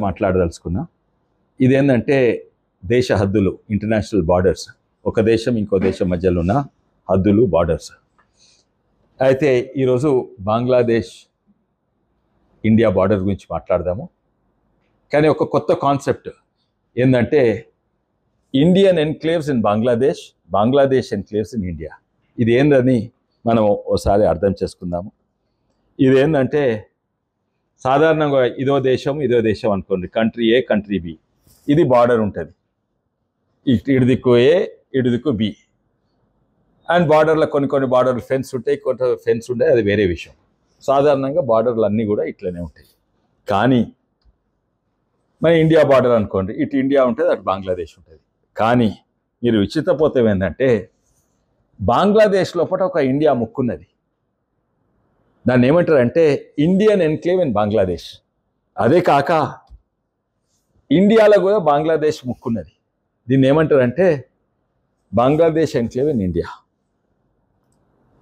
మాట్లాడదలుచుకున్నా. ఇదేంటంటే దేశ హద్దులు, ఇంటర్నేషనల్ బార్డర్స్, ఒక దేశం ఇంకో దేశం మధ్యలో ఉన్న హద్దులు, బార్డర్స్. అయితే ఈరోజు బంగ్లాదేశ్ ఇండియా బార్డర్ గురించి మాట్లాడదాము. కానీ ఒక కొత్త కాన్సెప్ట్ ఏంటంటే Indian enclaves in Bangladesh, Bangladesh enclaves in India. ఇది ఏందని మనం ఒకసారి అర్థం చేసుకుందాము. ఇదేంటంటే సాధారణంగా ఇదో దేశం అనుకోండి, కంట్రీ ఏ కంట్రీ బి, ఇది బార్డర్ ఉంటుంది. ఇటు దిక్కు ఏ, ఇటు దిక్కు బి. అండ్ బార్డర్లో కొన్ని బార్డర్లు ఫెన్స్ ఉంటాయి, కొంత ఫెన్స్ ఉంటాయి, అది వేరే విషయం. సాధారణంగా బార్డర్లు అన్నీ కూడా ఇట్లనే ఉంటాయి. కానీ మన ఇండియా బార్డర్ అనుకోండి, ఇటు ఇండియా ఉంటుంది, అటు బంగ్లాదేశ్ ఉంటుంది. కానీ మీరు విచిత్రపోతే ఏంటంటే బంగ్లాదేశ్ లోపల ఒక ఇండియా ముక్కున్నది. దాన్ని ఏమంటారంటే ఇండియన్ ఎన్క్లేవ్ ఇన్ బంగ్లాదేశ్. అదే కాక ఇండియాలో కూడా బంగ్లాదేశ్ ముక్కున్నది. దీన్ని ఏమంటారంటే బంగ్లాదేశ్ ఎన్క్లేవ్ ఇన్ ఇండియా.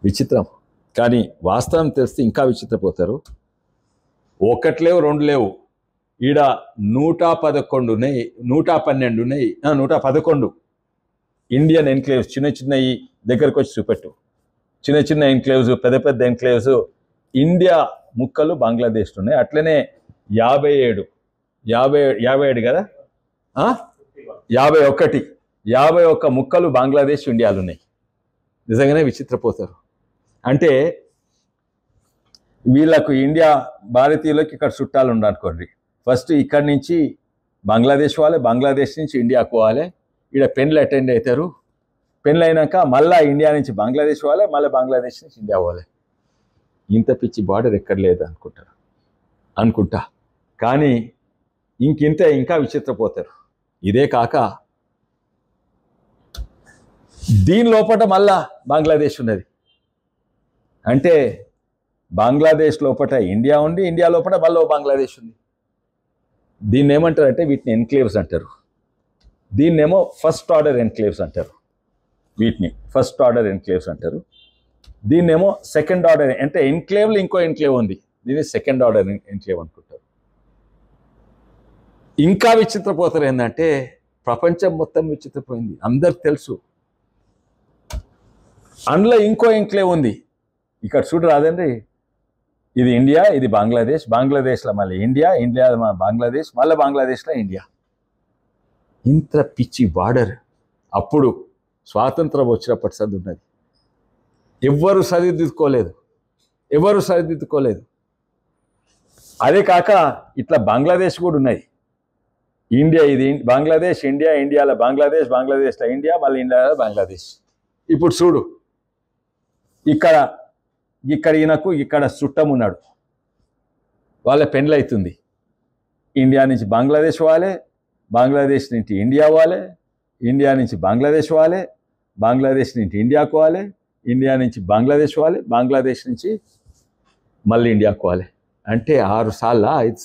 విచిత్రం. కానీ వాస్తవం తెలిస్తే ఇంకా విచిత్రపోతారు. ఒకటి లేవు, రెండు లేవు, ఈడ 111 ఉన్నాయి, 112 ఉన్నాయి, 111 ఇండియన్ ఎన్క్లేవ్స్. చిన్నవి దగ్గరకు వచ్చి చూపెట్టు. చిన్న ఎన్క్లేవ్స్, పెద్ద ఎన్క్లేవ్స్, ఇండియా ముక్కలు బంగ్లాదేశ్లో ఉన్నాయి. అట్లనే 57 కదా, 51 ముక్కలు బంగ్లాదేశ్, ఇండియాలు ఉన్నాయి. నిజంగానే విచిత్రపోతారు. అంటే వీళ్ళకు ఇండియా భారతీయులకి ఇక్కడ చుట్టాలు ఉండనుకోండి. ఫస్ట్ ఇక్కడి నుంచి బంగ్లాదేశ్ పోవాలి, బంగ్లాదేశ్ నుంచి ఇండియాకు పోవాలి. ఇక్కడ పెన్లు అటెండ్ అవుతారు. పెన్లు అయినాక మళ్ళీ ఇండియా నుంచి బంగ్లాదేశ్ పోవాలి, మళ్ళీ బంగ్లాదేశ్ నుంచి ఇండియా పోవాలి. ఇంత పిచ్చి బార్డర్ ఎక్కడ లేదు అనుకుంటా. కానీ ఇంకా విచిత్రపోతారు. ఇదే కాక దీని లోపల మళ్ళా బంగ్లాదేశ్ ఉన్నది. అంటే బంగ్లాదేశ్ లోపల ఇండియా ఉంది, ఇండియా లోపల మళ్ళీ బంగ్లాదేశ్ ఉంది. దీన్ని ఏమంటారంటే వీటిని ఎన్క్లేవ్స్ అంటారు. దీన్నేమో ఫస్ట్ ఆర్డర్ ఎన్క్లేవ్స్ అంటారు. దీన్నేమో సెకండ్ ఆర్డర్, అంటే ఎన్క్లేవ్లో ఇంకో ఎన్క్లేవ్ ఉంది, దీన్ని సెకండ్ ఆర్డర్ ఎన్క్లేవ్ అనుకుంటారు. ఇంకా విచిత్రపోతారు ఏంటంటే ప్రపంచం మొత్తం విచిత్రపోయింది, అందరికి తెలుసు. అందులో ఇంకో ఎన్క్లేవ్ ఉంది. ఇక్కడ చూడు రాదండి, ఇది ఇండియా, ఇది బంగ్లాదేశ్, బంగ్లాదేశ్లో మళ్ళీ ఇండియా, ఇండియాలో బంగ్లాదేశ్, మళ్ళీ బంగ్లాదేశ్లో ఇండియా. ఇంత పిచ్చి బార్డర్ అప్పుడు స్వాతంత్రం వచ్చినప్పటి సంది ఉన్నది. ఎవరు సరిదిద్దుకోలేదు. అదే కాక ఇట్లా బంగ్లాదేశ్ కూడా ఉన్నాయి. ఇండియా, ఇది బంగ్లాదేశ్, ఇండియా, ఇండియాలో బంగ్లాదేశ్, బంగ్లాదేశ్లో ఇండియా, మళ్ళీ ఇండియాలో బంగ్లాదేశ్. ఇప్పుడు చూడు, ఇక్కడ ఈయనకు ఇక్కడ చుట్టం ఉన్నాడు, వాళ్ళ పెండ్లు అవుతుంది. ఇండియా నుంచి బంగ్లాదేశ్ పోవాలి, బంగ్లాదేశ్ నుంచి ఇండియా పోవాలి, ఇండియా నుంచి బంగ్లాదేశ్ పోవాలి, బంగ్లాదేశ్ నుంచి ఇండియాకు పోవాలి, ఇండియా నుంచి బంగ్లాదేశ్ పోవాలి, బంగ్లాదేశ్ నుంచి మళ్ళీ ఇండియాకు పోవాలి. అంటే 5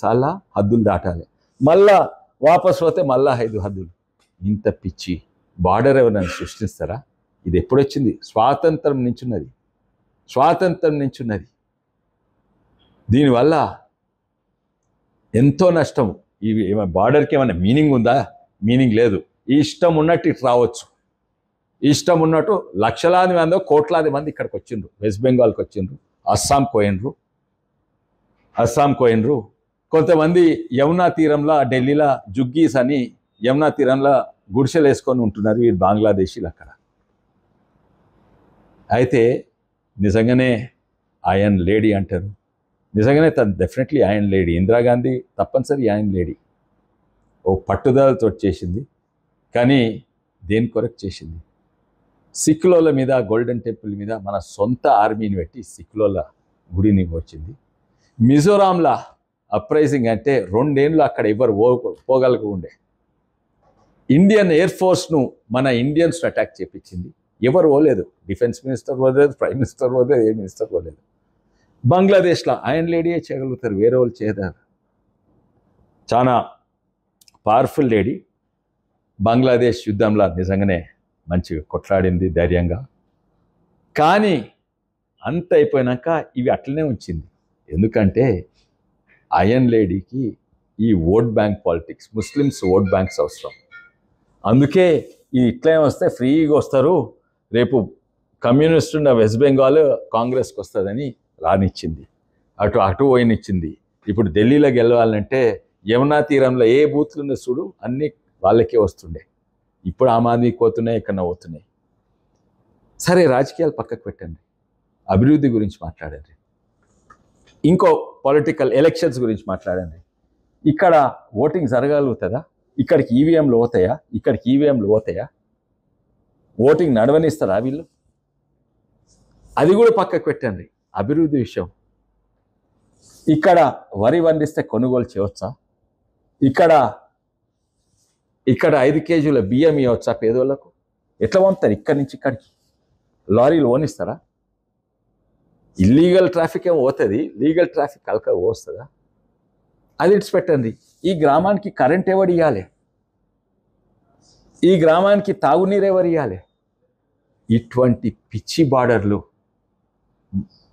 సార్ల హద్దులు దాటాలి. మళ్ళా వాపస్ పోతే మళ్ళా 5 హద్దులు. ఇంత పిచ్చి బార్డర్ ఎవరైనా సృష్టిస్తారా? ఇది ఎప్పుడొచ్చింది? స్వాతంత్రం నుంచి ఉన్నది. దీనివల్ల ఎంతో నష్టం. ఇవి బార్డర్కి ఏమైనా మీనింగ్ ఉందా? మీనింగ్ లేదు. ఇష్టం ఉన్నట్టు ఇటు రావచ్చు, ఇష్టం ఉన్నట్టు లక్షలాది మంది, కోట్లాది మంది ఇక్కడికి వచ్చిండ్రు. వెస్ట్ బెంగాల్కి వచ్చిండ్రు, అస్సాం పోయినరు. కొంతమంది యమునా తీరంలో, ఢిల్లీలో జుగ్గీస్ అని యమునా తీరంలో గుడిసెలు వేసుకొని ఉంటున్నారు వీరు బంగ్లాదేశీలు అక్కడ. అయితే నిజంగానే ఐరన్ లేడీ అంటారు. నిజంగానే తను డెఫినెట్లీ ఐరన్ లేడీ. ఇందిరాగాంధీ తప్పనిసరి ఐరన్ లేడీ. ఓ పట్టుదలతో చేసింది. కానీ దేని కొరకు చేసింది? సిక్కుల మీద, గోల్డెన్ టెంపుల్ మీద మన సొంత ఆర్మీని పెట్టి సిక్కుల గుడిని వచ్చింది. మిజోరాంలో అప్రైజింగ్ అంటే 2 ఏళ్ళు అక్కడ ఎవరు పోగలకుండే. ఇండియన్ ఎయిర్ ఫోర్స్ను మన ఇండియన్స్ అటాక్ చేపించింది. ఎవరు పోలేదు. డిఫెన్స్ మినిస్టర్ పోలేదు, ప్రైమ్ మినిస్టర్ పోలేదు, ఏ మినిస్టర్ పోలేదు. బంగ్లాదేశ్లో ఐరన్ లేడీయే చేయగలుగుతారు, వేరే వాళ్ళు చేయదారు. చాలా పవర్ఫుల్ లేడీ. బంగ్లాదేశ్ యుద్ధంలో నిజంగానే మంచిగా కొట్లాడింది ధైర్యంగా. కానీ అంత అయిపోయినాక ఇవి అట్లనే ఉంచింది. ఎందుకంటే ఐరన్ లేడీకి ఈ vote bank politics, Muslims vote banks అవసరం. అందుకే ఈ ఇట్లా వస్తే ఫ్రీగా వస్తారు, రేపు కమ్యూనిస్ట్ ఉన్న వెస్ట్ బెంగాల్ కాంగ్రెస్కి వస్తుందని రానిచ్చింది, అటు పోయినిచ్చింది. ఇప్పుడు ఢిల్లీలో గెలవాలంటే యమునా తీరంలో ఏ బూత్లు ఉన్న చూడు అన్నీ వాళ్ళకే వస్తుండే. ఇప్పుడు ఆమ్ ఆద్మీకి పోతున్నాయి, ఎక్కడన్నా పోతున్నాయి. సరే, రాజకీయాలు పక్కకు పెట్టండి, అభివృద్ధి గురించి మాట్లాడండి. ఇంకో పొలిటికల్ ఎలక్షన్స్ గురించి మాట్లాడండి. ఇక్కడ ఓటింగ్ జరగలుగుతుందా? ఇక్కడికి ఈవీఎంలు పోతాయా? ఇక్కడికి ఈవీఎంలు పోతాయా? ఓటింగ్ నడవనిస్తారా వీళ్ళు? అది కూడా పక్కకు పెట్టండి. అభివృద్ధి విషయం, ఇక్కడ వరి పండిస్తే కొనుగోలు చేయవచ్చా? ఇక్కడ 5 కేజీల బియ్యం ఇవ్వచ్చా పేదోళ్లకు? ఎట్లా పంపుతారు ఇక్కడి నుంచి ఇక్కడికి? లారీలు ఓనిస్తారా? ఇల్లీగల్ ట్రాఫిక్ ఏమో పోతుంది, లీగల్ ట్రాఫిక్ అల్క వస్తుందా? అది ఇడిచిపెట్టండి. ఈ గ్రామానికి కరెంట్ ఎవరు ఇవ్వాలి? ఈ గ్రామానికి తాగునీరు ఎవరు ఇవ్వాలి? ఇటువంటి పిచ్చి బార్డర్లు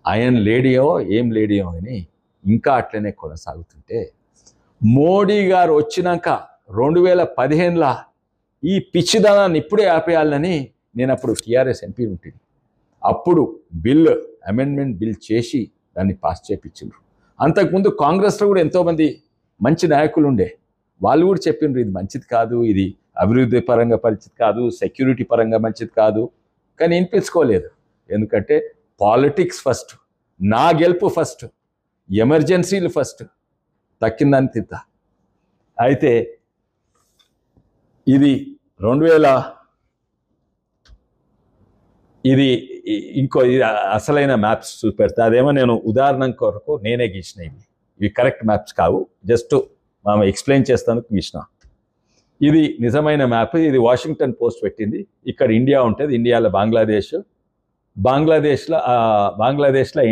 ఆయన లేడీయో ఏం లేడీయో అని ఇంకా అట్లనే కొనసాగుతుంటే, మోడీ గారు వచ్చినాక 2015లో ఈ పిచ్చిదనాన్ని ఇప్పుడే ఆపేయాలని నేను అప్పుడు టీఆర్ఎస్ ఎంపీ ఉంటుంది. అప్పుడు అమెండ్మెంట్ బిల్ చేసి దాన్ని పాస్ చేయించారు. అంతకుముందు కాంగ్రెస్లో కూడా ఎంతోమంది మంచి నాయకులు ఉండే, వాళ్ళు కూడా చెప్పిండ్రు ఇది మంచిది కాదు, ఇది అభివృద్ధి పరంగా మంచిది కాదు, సెక్యూరిటీ పరంగా మంచిది కాదు. కానీ వినిపించుకోలేదు. ఎందుకంటే పాలిటిక్స్ ఫస్ట్, నా గెలుపు ఫస్ట్, ఎమర్జెన్సీలు ఫస్ట్, తక్కిందని తిద్దా. అయితే ఇది 2000 ఇది ఇంకో అసలైన మ్యాప్స్ చూపెడతా. అదేమో నేను ఉదాహరణ కొరకు నేనే గీసిన, ఇవి కరెక్ట్ మ్యాప్స్ కావు, జస్ట్ మనం ఎక్స్ప్లెయిన్ చేస్తాను గీసిన. ఇది నిజమైన మ్యాప్. ఇది వాషింగ్టన్ పోస్ట్ పెట్టింది. ఇక్కడ ఇండియా ఉంటుంది, ఇండియాలో బంగ్లాదేశ్లో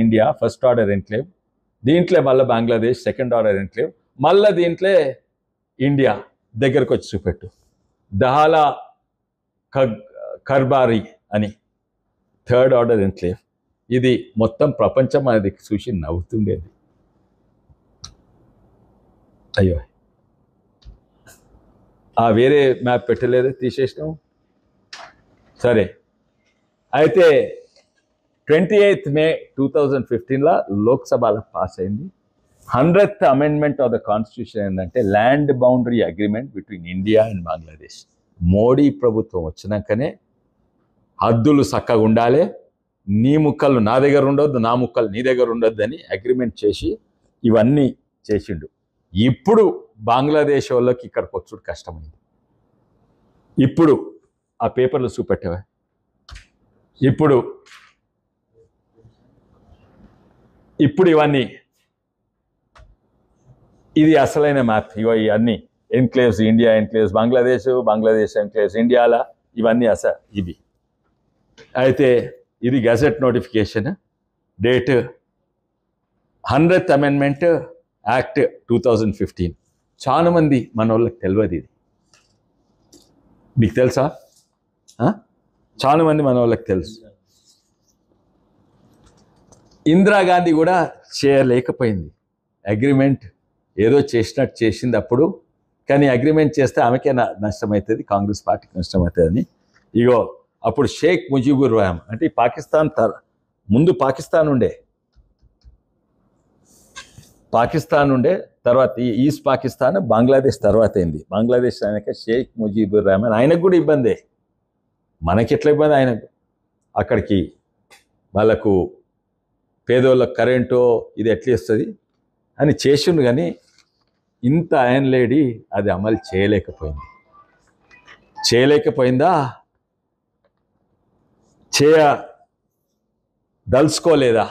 ఇండియా ఫస్ట్ ఆర్డర్ ఎన్క్లేవ్, దీంట్లో మళ్ళీ బంగ్లాదేశ్ సెకండ్ ఆర్డర్ ఎన్క్లేవ్, మళ్ళీ దీంట్లో ఇండియా. దగ్గరకు వచ్చి చూపెట్టు, దహాలా కర్బారీ అని థర్డ్ ఆర్డర్ ఎన్క్లేవ్. ఇది మొత్తం ప్రపంచం అది చూసి నవ్వుతుండేది. అయ్యో, వేరే మ్యాప్ పెట్టలేదు, తీసేసినాం. సరే, అయితే 28 మే 2015లో లోక్సభలో పాస్ అయింది. 100th amendment of the constitution ఏంటంటే land boundary agreement between India and Bangladesh. Modi ప్రభుత్వం వచ్చినాకనే హద్దులు చక్కగా ఉండాలి, నీ ముక్కలు నా దగ్గర ఉండొద్దు, నా ముక్కలు నీ దగ్గర ఉండొద్దు అని అగ్రిమెంట్ చేసి ఇవన్నీ చేసిండు. ఇప్పుడు బంగ్లాదేశ్ వాళ్ళకి ఇక్కడికి వచ్చుడు కష్టమైంది. ఇప్పుడు ఆ పేపర్లు చూపెట్టవా? ఇప్పుడు ఇవన్నీ, ఇది అసలైన మ్యాప్. ఇవన్నీ enclaves, India enclaves Bangladesh enclaves ఇండియాలా, ఇవన్నీ ఇవి. అయితే ఇది gazette notification, date 100th amendment act 2015. చాలా మంది మన వాళ్ళకి తెలియదు. ఇది మీకు తెలుసా? చాలా మంది మన వాళ్ళకి తెలుసు. ఇందిరాగాంధీ కూడా చేయలేకపోయింది అగ్రిమెంట్, ఏదో చేసినట్టు చేసింది అప్పుడు. కానీ అగ్రిమెంట్ చేస్తే ఆమెకే నష్టమవుతుంది, కాంగ్రెస్ పార్టీకి నష్టమవుతుందని. ఇగో అప్పుడు షేక్ ముజీబుర్ రెహమాన్ అంటే పాకిస్తాన్ ముందు పాకిస్తాన్ ఉండే తర్వాత ఈస్ట్ పాకిస్తాన్, బంగ్లాదేశ్ తర్వాత అయింది. బంగ్లాదేశ్ ఆయనక షేక్ ముజీబుర్ రెహమాన్, ఆయనకు కూడా ఇబ్బందే, మనకి ఎట్లా ఇబ్బంది ఆయనకు. అక్కడికి వాళ్ళకు పేదోళ్ళకు కరెంటో ఇది ఎట్లా ఇస్తుంది అని చేసిండు. కానీ ఇంత ఆయన లేడీ అది అమలు చేయలేకపోయిందా, దలుచుకోలేదా,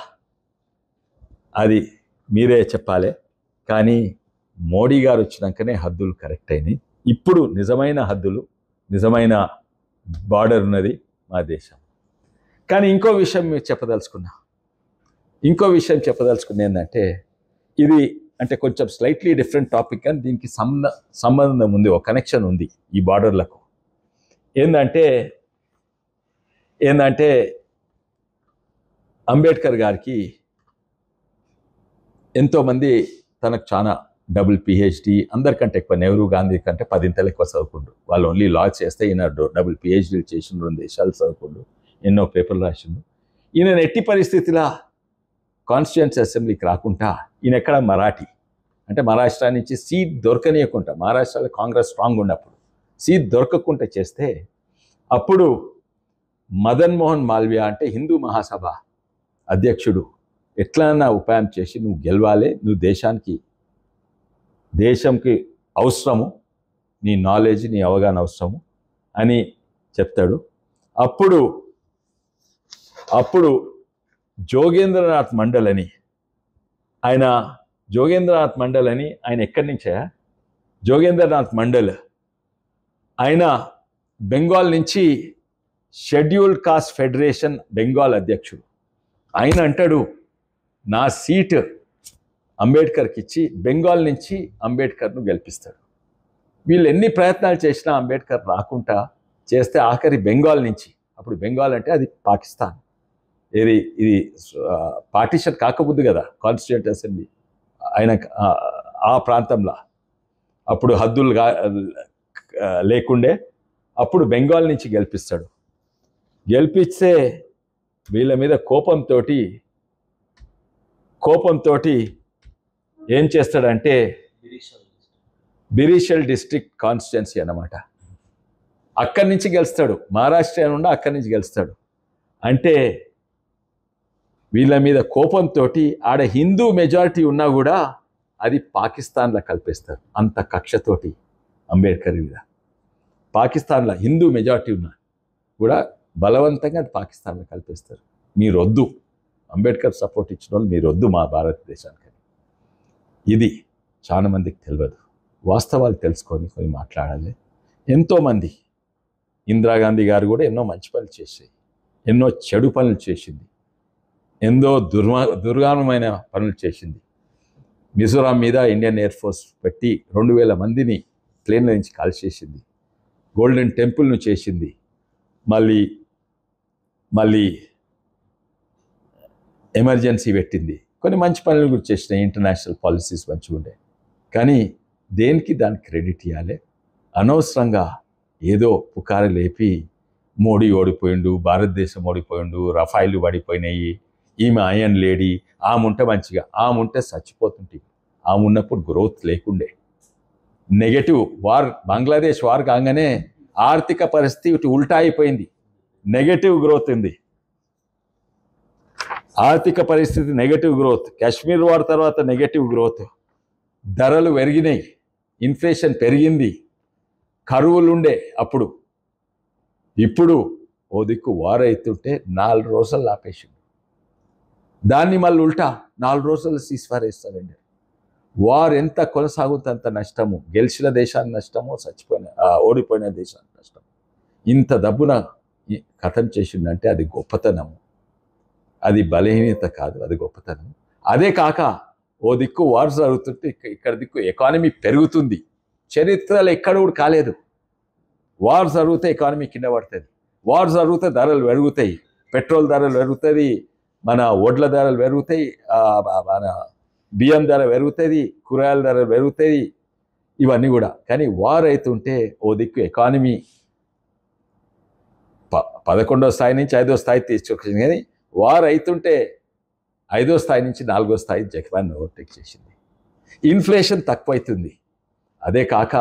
అది మీరే చెప్పాలి. కానీ మోడీ గారు వచ్చినాకనే హద్దులు కరెక్ట్ అయినాయి. ఇప్పుడు నిజమైన హద్దులు, నిజమైన బార్డర్ ఉన్నది మా దేశం. కానీ ఇంకో విషయం చెప్పదలుచుకున్నా ఏంటంటే, ఇది అంటే కొంచెం స్లైట్లీ డిఫరెంట్ టాపిక్, కానీ దీనికి సంబంధం ఉంది, ఒక కనెక్షన్ ఉంది ఈ బార్డర్లకు. ఏంటంటే అంబేద్కర్ గారికి ఎంతోమంది తనకు చాలా డబుల్ పిహెచ్డి, అందరికంటే ఎక్కువ నెహ్రూ గాంధీ కంటే 10 ఇంతలు ఎక్కువ చదువుకుండు. వాళ్ళు ఓన్లీ లా చేస్తే ఈయన డబుల్ పిహెచ్డీలు చేసిండు, 2 దేశాలు చదువుకుండు, ఎన్నో పేపర్లు రాసిండు. ఈయన ఎట్టి పరిస్థితిలో కాన్స్టిట్యూయెన్సీ అసెంబ్లీకి రాకుండా ఈయన ఎక్కడ మరాఠీ అంటే మహారాష్ట్ర నుంచి సీట్ దొరకనీయకుండా, మహారాష్ట్రలో కాంగ్రెస్ స్ట్రాంగ్ ఉన్నప్పుడు సీట్ దొరకకుండా చేస్తే అప్పుడు మదన్ మోహన్ మాల్వియా అంటే హిందూ మహాసభ అధ్యక్షుడు ఎట్లన్నా ఉపాయం చేసి నువ్వు గెలవాలి, నువ్వు దేశంకి అవసరము, నీ నాలెడ్జ్ నీ అవగాహన అవసరము అని చెప్తాడు. అప్పుడు జోగేంద్రనాథ్ మండల్ అని ఆయన ఎక్కడి నుంచా? జోగేంద్రనాథ్ మండల్ ఆయన బెంగాల్ నుంచి షెడ్యూల్డ్ కాస్ట్ ఫెడరేషన్ బెంగాల్ అధ్యక్షుడు. ఆయన అంటాడు నా సీట్ అంబేద్కర్కి ఇచ్చి బెంగాల్ నుంచి అంబేద్కర్ను గెలిపిస్తాడు. వీళ్ళు ఎన్ని ప్రయత్నాలు చేసినా అంబేద్కర్ రాకుండా చేస్తే ఆఖరి బెంగాల్ నుంచి, అప్పుడు బెంగాల్ అంటే అది పాకిస్తాన్, ఇది పార్టీషన్ కాకముందు కదా కాన్స్టిట్యూయెంట్ అసెంబ్లీ ఆయన ఆ ప్రాంతంలో అప్పుడు హద్దులు లేకుండే, అప్పుడు బెంగాల్ నుంచి గెలిపిస్తాడు. గెలిపిస్తే వీళ్ళ మీద కోపంతో ఏం చేస్తాడంటే బిరిషల్ డిస్ట్రిక్ట్ కాన్స్టిట్యున్సీ అన్నమాట, అక్కడి నుంచి గెలుస్తాడు. మహారాష్ట్ర నుండి అక్కడి నుంచి గెలుస్తాడు. అంటే వీళ్ళ మీద కోపంతో ఆడ హిందూ మెజారిటీ ఉన్నా కూడా అది పాకిస్తాన్లో కలిపేస్తారు. అంత కక్షతోటి అంబేద్కర్ మీద పాకిస్తాన్లో హిందూ మెజారిటీ ఉన్నా కూడా బలవంతంగా అది పాకిస్తాన్లో కలిపేస్తారు. మీరొద్దు, అంబేద్కర్ సపోర్ట్ ఇచ్చిన వాళ్ళు మీరొద్దు మా భారతదేశానికి. ఇది చాలా మందికి తెలియదు. వాస్తవాలు తెలుసుకొని కొన్ని మాట్లాడాలి. ఎంతోమంది, ఇందిరాగాంధీ గారు కూడా ఎన్నో మంచి పనులు చేసాయి, ఎన్నో చెడు పనులు చేసింది, ఎన్నో దుర్గానమైన పనులు చేసింది. మిజోరాం మీద ఇండియన్ ఎయిర్ ఫోర్స్ పెట్టి 2000 మందిని ప్లేన్ల నుంచి కాల్చేసింది. గోల్డెన్ టెంపుల్ను చేసింది. మళ్ళీ ఎమర్జెన్సీ పెట్టింది. కొన్ని మంచి పనులు కూడా చేసినాయి. ఇంటర్నేషనల్ పాలసీస్ మంచిగా ఉండే. కానీ దేనికి దానికి క్రెడిట్ ఇవ్వాలి? అనవసరంగా ఏదో పుకారు లేపి మోడీ ఓడిపోయిండు, భారతదేశం ఓడిపోయిండు, రఫాయిలు పడిపోయినాయి, ఈమె అయన్ లేడీ, ఆముంటే మంచిగా, ఆముంటే చచ్చిపోతుంటే, ఆమున్నప్పుడు గ్రోత్ లేకుండే. నెగటివ్ బంగ్లాదేశ్ వార్ కాగానే ఆర్థిక పరిస్థితి ఉల్టా అయిపోయింది. నెగటివ్ గ్రోత్ ఉంది, ఆర్థిక పరిస్థితి నెగటివ్ గ్రోత్. కాశ్మీర్ వార్ తర్వాత నెగటివ్ గ్రోత్, ధరలు పెరిగినాయి, ఇన్ఫ్లేషన్ పెరిగింది, కరువులుండే అప్పుడు. ఇప్పుడు ఓ దిక్కు వార్ అవుతుంటే 4 రోజులు ఆపేసిండు. దాన్ని మళ్ళీ ఉల్టా 4 రోజులు సీజ్ఫైర్ వేస్తారండి. వార్ ఎంత కొనసాగుతుంది అంత నష్టము, గెలిచిన దేశానికి నష్టము, ఓడిపోయిన దేశానికి నష్టం. ఇంత డబ్బున ఖతం చేసిందంటే అది గొప్పతనము, అది బలహీనత కాదు, అది గొప్పతనం. అదే కాక ఓ దిక్కు వార్ జరుగుతుంటే ఇక్కడ దిక్కు ఎకానమీ పెరుగుతుంది. చరిత్రలో ఎక్కడ కూడా కాలేదు. వార్ జరిగితే ఎకానమీ కింద పడుతుంది, వార్ జరిగితే ధరలు పెరుగుతాయి, పెట్రోల్ ధరలు పెరుగుతుంది, మన వడ్ల ధరలు పెరుగుతాయి, మన బియ్యం ధర పెరుగుతుంది, కూరగాయల ధర పెరుగుతాయి, ఇవన్నీ కూడా. కానీ వార్ అవుతుంటే ఓ దిక్కు ఎకానమీ 11వ స్థాయి నుంచి 5వ స్థాయి తీసుకొచ్చింది. కానీ వార్ అవుతుంటే 5వ స్థాయి నుంచి 4వ స్థాయి జపాన్ ఓవర్టేక్ చేసింది. ఇన్ఫ్లేషన్ తక్కువైతుంది. అదే కాక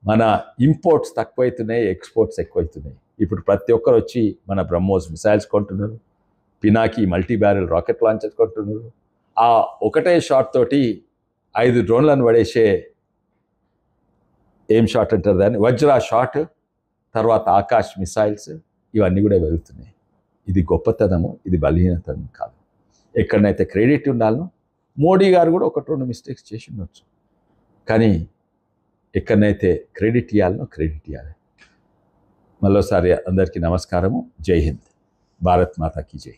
మన ఇంపోర్ట్స్ తక్కువైతున్నాయి, ఎక్స్పోర్ట్స్ ఎక్కువైతున్నాయి. ఇప్పుడు ప్రతి ఒక్కరు వచ్చి మన బ్రహ్మోస్ మిసైల్స్ కొంటున్నారు, Pinaki multi barrel rocket launcher కొంటున్నారు. ఆ ఒకటే షాట్ తోటి 5 డ్రోన్లను పడేసే, ఏం షాట్ అంటారు దాన్ని, వజ్రా షాట్, తర్వాత ఆకాశ్ మిసైల్స్, ఇవన్నీ కూడా వెళ్తున్నాయి. ఇది గొప్పతనము, ఇది బలహీనతనం కాదు. ఎక్కడనైతే క్రెడిట్ ఉండాలో, మోడీ గారు కూడా 1-2 మిస్టేక్స్ చేసి ఉండొచ్చు. కానీ ఎక్కడనైతే క్రెడిట్ ఇవ్వాలనో క్రెడిట్ ఇవ్వాలి. మరోసారి అందరికీ నమస్కారము. జై హింద్. భారత్ మాతాకి జై.